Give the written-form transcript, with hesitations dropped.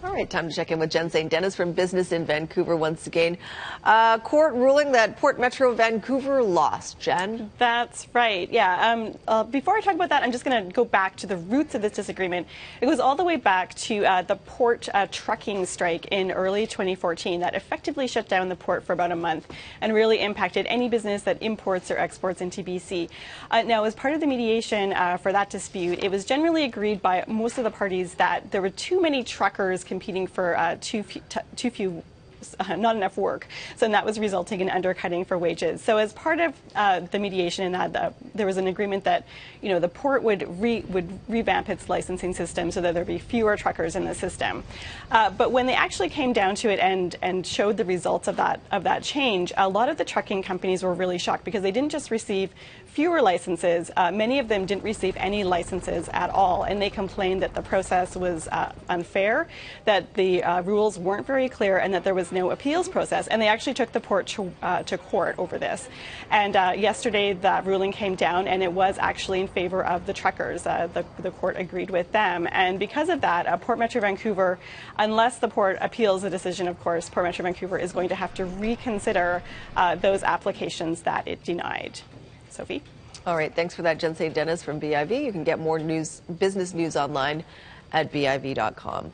All right, time to check in with Jen St. Dennis from Business in Vancouver once again. Court ruling that Port Metro Vancouver lost. Jen? That's right, yeah. Before I talk about that, I'm just going to go back to the roots of this disagreement. It goes all the way back to the port trucking strike in early 2014 that effectively shut down the port for about a month and really impacted any business that imports or exports into BC. Now, as part of the mediation for that dispute, it was generally agreed by most of the parties that there were too many truckers competing for too few not enough work, so that was resulting in undercutting for wages. So as part of the mediation, there was an agreement that the port would revamp its licensing system so that there'd be fewer truckers in the system. But when they actually came down to it and showed the results of that change, a lot of the trucking companies were really shocked because they didn't just receive fewer licenses. Many of them didn't receive any licenses at all, and they complained that the process was unfair, that the rules weren't very clear, and that there was no appeals process. And they actually took the port to court over this. And yesterday, that ruling came down, and it was actually in favor of the truckers. The court agreed with them. And because of that, Port Metro Vancouver, unless the port appeals the decision, of course, Port Metro Vancouver is going to have to reconsider those applications that it denied. Sophie? All right, thanks for that, Jen St. Dennis from BIV. You can get more business news online at BIV.com.